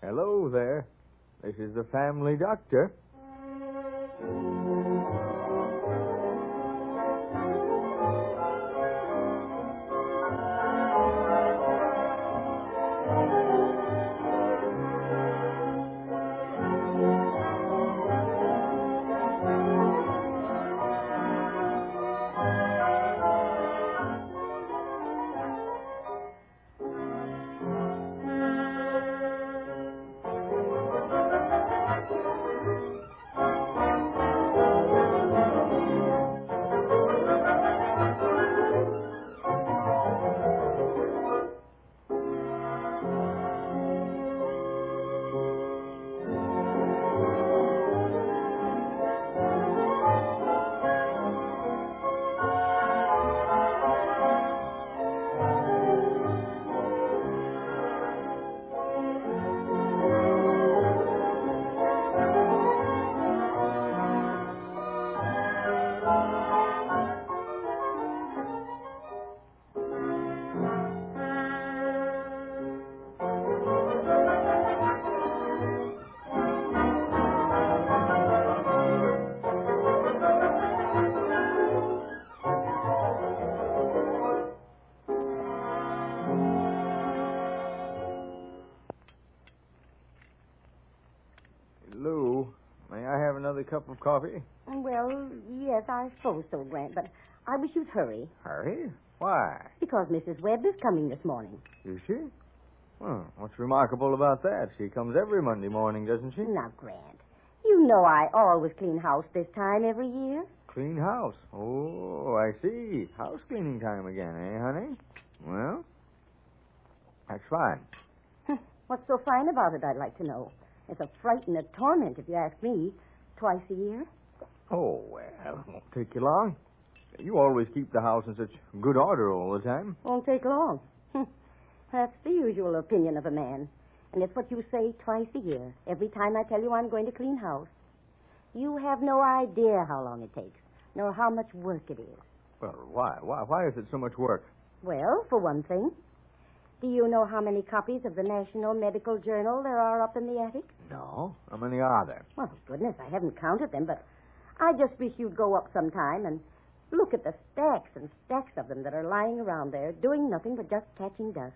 Hello there. This is the family doctor. Lou, may I have another cup of coffee? Well, yes, I suppose so, Grant, but I wish you'd hurry. Hurry? Why? Because Mrs. Webb is coming this morning. Is she? Well, what's remarkable about that? She comes every Monday morning, doesn't she? Now, Grant, you know I always clean house this time every year. Clean house. Oh, I see. House cleaning time again, eh, honey? Well, that's fine. What's so fine about it, I'd like to know? It's a fright and a torment, if you ask me, twice a year. Oh, well, it won't take you long. You always keep the house in such good order all the time. Won't take long. That's the usual opinion of a man. And it's what you say twice a year, every time I tell you I'm going to clean house. You have no idea how long it takes, nor how much work it is. Well, why? Why is it so much work? Well, for one thing, do you know how many copies of the National Medical Journal there are up in the attic? No. How many are there? Well, goodness, I haven't counted them, but I just wish you'd go up sometime and look at the stacks and stacks of them that are lying around there, doing nothing but just catching dust.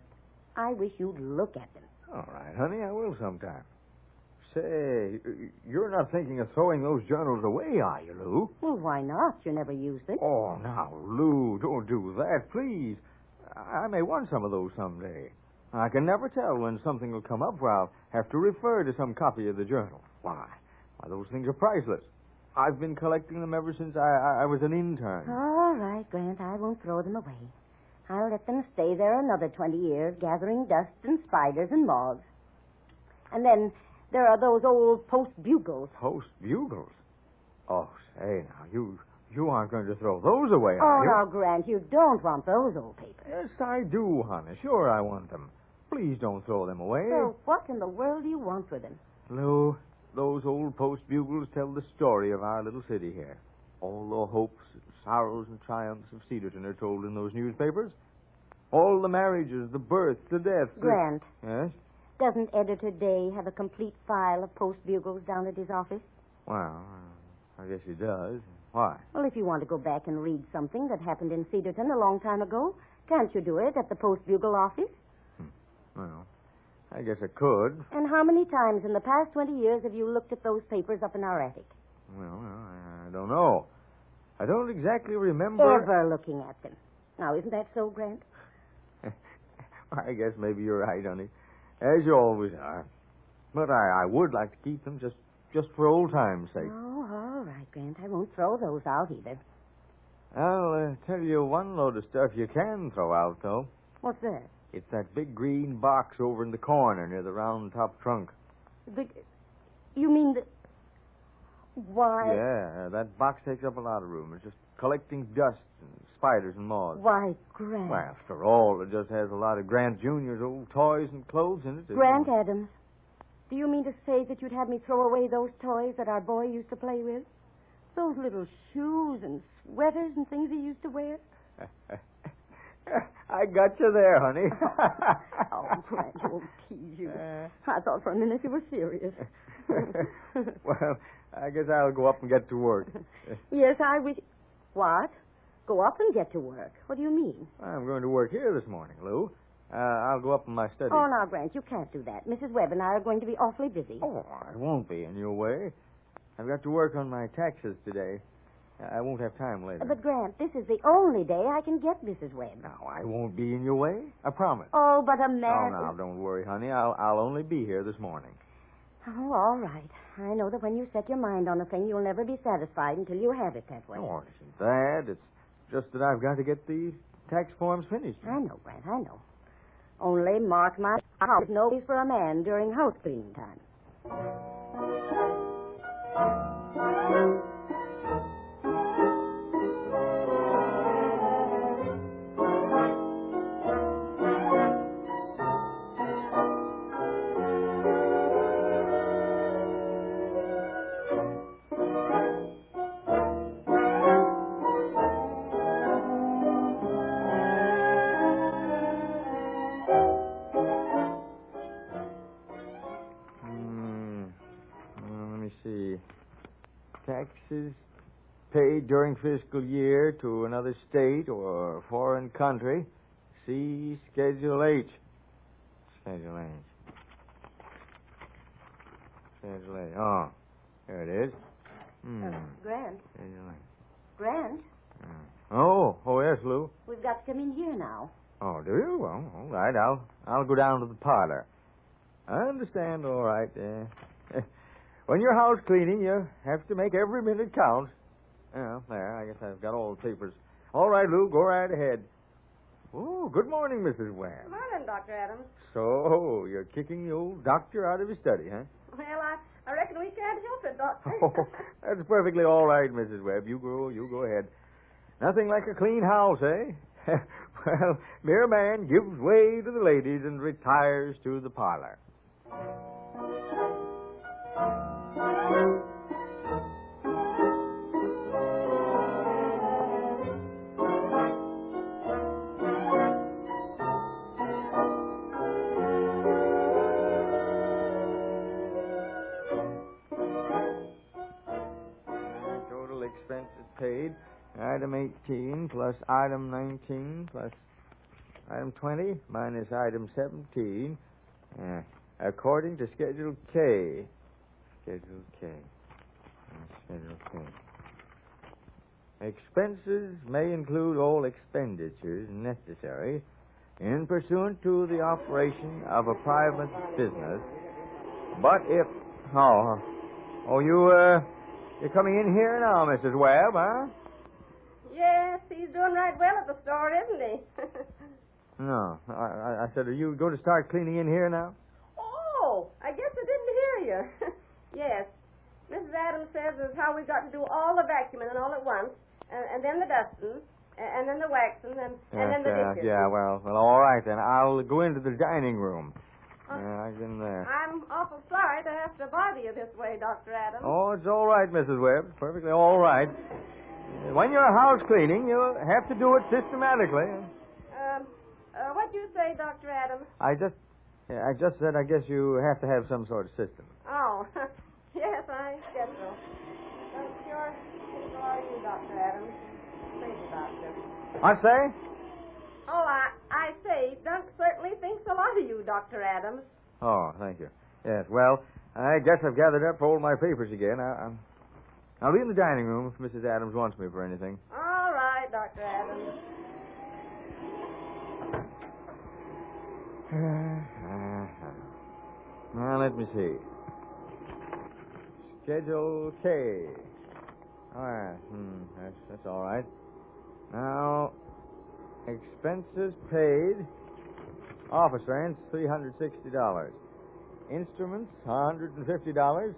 I wish you'd look at them. All right, honey, I will sometime. Say, you're not thinking of throwing those journals away, are you, Lou? Well, why not? You never used it. Oh, now, Lou, don't do that, please. I may want some of those someday. I can never tell when something will come up where I'll have to refer to some copy of the journal. Why, those things are priceless. I've been collecting them ever since I was an intern. All right, Grant, I won't throw them away. I'll let them stay there another 20 years, gathering dust and spiders and moths. And then there are those old post bugles. Post bugles? Oh, say, now, you aren't going to throw those away, Oh, are you? now, Grant, you don't want those old papers. Yes, I do, honey. Sure I want them. Please don't throw them away. So what in the world do you want with them? Lou, those old post bugles tell the story of our little city here. All the hopes and sorrows and triumphs of Cedarton are told in those newspapers. All the marriages, the births, the deaths. Grant. Yes? Doesn't Editor Day have a complete file of post bugles down at his office? Well, I guess he does. Why? Well, if you want to go back and read something that happened in Cedarton a long time ago, can't you do it at the Post Bugle office? Well, I guess I could. And how many times in the past 20 years have you looked at those papers up in our attic? Well, I don't know. I don't exactly remember. Ever looking at them. Now, isn't that so, Grant? I guess maybe you're right, honey. As you always are. But I would like to keep them just for old time's sake. Oh, all right, Grant. I won't throw those out either. I'll tell you one load of stuff you can throw out, though. What's that? It's that big green box over in the corner near the round top trunk. You mean the... Why... Yeah, that box takes up a lot of room. It's just collecting dust and spiders and moths. Why, Grant... Well, after all, it just has a lot of Grant Jr.'s old toys and clothes in it. Grant Adams, do you mean to say that you'd have me throw away those toys that our boy used to play with? Those little shoes and sweaters and things he used to wear? I got you there, honey. Oh, Brent, you won't tease you. I thought for a minute you were serious. Well, I guess I'll go up and get to work. Yes, I wish... What? Go up and get to work? What do you mean? I'm going to work here this morning, Lou. I'll go up in my study. Oh, now, Grant, you can't do that. Mrs. Webb and I are going to be awfully busy. Oh, I won't be in your way. I've got to work on my taxes today. I won't have time later. But, Grant, this is the only day I can get Mrs. Webb. Now, I won't be in your way. I promise. Oh, but a man... Oh, now, don't worry, honey. I'll only be here this morning. Oh, all right. I know that when you set your mind on a thing, you'll never be satisfied until you have it that way. Oh, it isn't that. It's just that I've got to get these tax forms finished. I know, Grant, I know. Only mark my house. No place for a man during house cleaning time. Taxes paid during fiscal year to another state or foreign country. See Schedule H. Schedule H. Schedule H. Oh, there it is. Grant. Schedule H. Grant. Oh, yes, Lou. We've got to come in here now. Oh, do you? Well, all right. I'll go down to the parlor. I understand, all right. When you're house cleaning, you have to make every minute count. Well, there, I guess I've got all the papers. All right, Lou, go right ahead. Oh, good morning, Mrs. Webb. Good morning, Dr. Adams. So, you're kicking the old doctor out of his study, huh? Well, I reckon we can't help it, Doctor. Oh, that's perfectly all right, Mrs. Webb. You go ahead. Nothing like a clean house, eh? Well, mere man gives way to the ladies and retires to the parlor. Total expenses paid. Item 18 plus item 19 plus item 20 minus item 17. According to Schedule K. Schedule K. Schedule K. Expenses may include all expenditures necessary in pursuant to the operation of a private business, but if... you're coming in here now, Mrs. Webb, huh? Yes, he's doing right well at the store, isn't he? No. I said, are you going to start cleaning in here now? Oh, I guess I didn't hear you. Yes. Mrs. Adams says is how we got to do all the vacuuming and all at once, and then the dusting, and then the waxing, and then the dishes. Yeah, well, all right then. I'll go into the dining room. I can there. I'm awful sorry to have to bother you this way, Dr. Adams. Oh, it's all right, Mrs. Webb. It's perfectly all right. When you're house cleaning, you have to do it systematically. What'd you say, Dr. Adams? I just said I guess you have to have some sort of system. Oh, yes, I guess so. Don't sure think so are you, Dr. Adams. Thank you, Doctor. What say? Oh, I say, Dunk certainly thinks a lot of you, Dr. Adams. Oh, thank you. Yes, well, I guess I've gathered up all my papers again. I'll be in the dining room if Mrs. Adams wants me for anything. All right, Dr. Adams. Now, let me see. Schedule K. All right. That's all right. Now, expenses paid. Office rent, $360. Instruments, $150.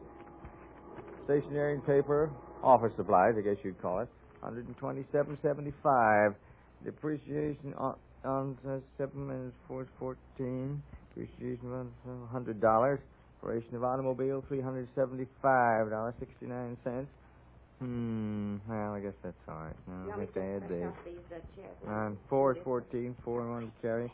Stationery and paper, office supplies, I guess you'd call it, $127.75. Depreciation on 7 minutes 14. Depreciation on $100. Operation of automobile, $375.69. Well, I guess that's all right. No, I think I had Dave. Nine, 4 is 14, 4 and 1 to carry.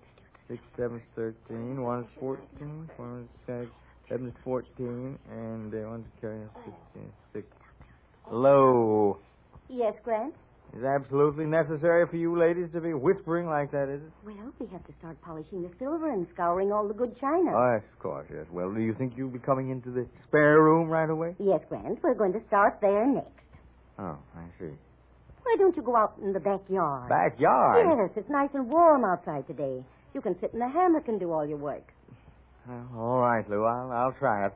6, 7 is 13, 1 is 14, 1 is 6, 7 is 14, and 1 to carry 16, 6. Hello. Yes, Grant? Is it absolutely necessary for you ladies to be whispering like that, is it? Well, we have to start polishing the silver and scouring all the good china. Oh, yes, of course, yes. Well, do you think you'll be coming into the spare room right away? Yes, Grant. We're going to start there next. Oh, I see. Why don't you go out in the backyard? Backyard? Yes, it's nice and warm outside today. You can sit in the hammock and do all your work. All right, Lou. I'll try it.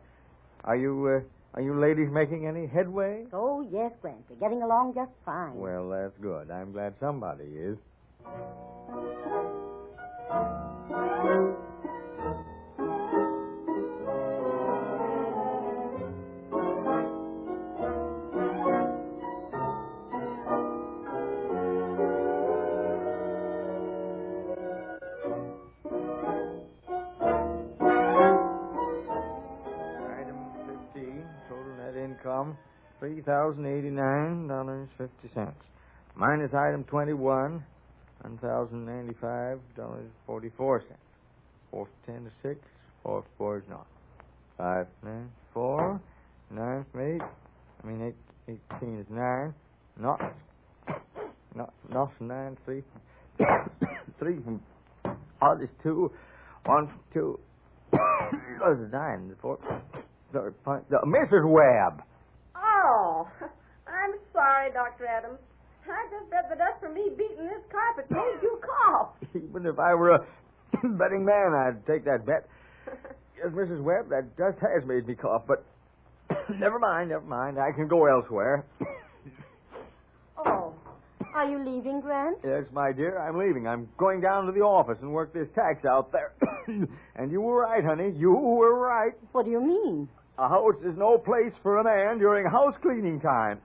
Are you ladies making any headway? Oh, yes, Grant. We're getting along just fine. Well, that's good. I'm glad somebody is. Income, $3,089.50. Minus item 21, $1,095.44. 4 10 to 6, 4 4 is not. 5 9 4, 9 from 8. 18 is 9. Not 9 3. 3 from odd is 2. 1 from 2. That is 9. 4. Mrs. Webb. Oh, I'm sorry, Dr. Adams. I just bet the dust from me beating this carpet made you cough. Even if I were a betting man, I'd take that bet. Yes, Mrs. Webb, that dust has made me cough, but never mind. I can go elsewhere. Oh, are you leaving, Grant? Yes, my dear, I'm leaving. I'm going down to the office and work this tax out there. And you were right, honey. You were right. What do you mean? A house is no place for a man during house cleaning time.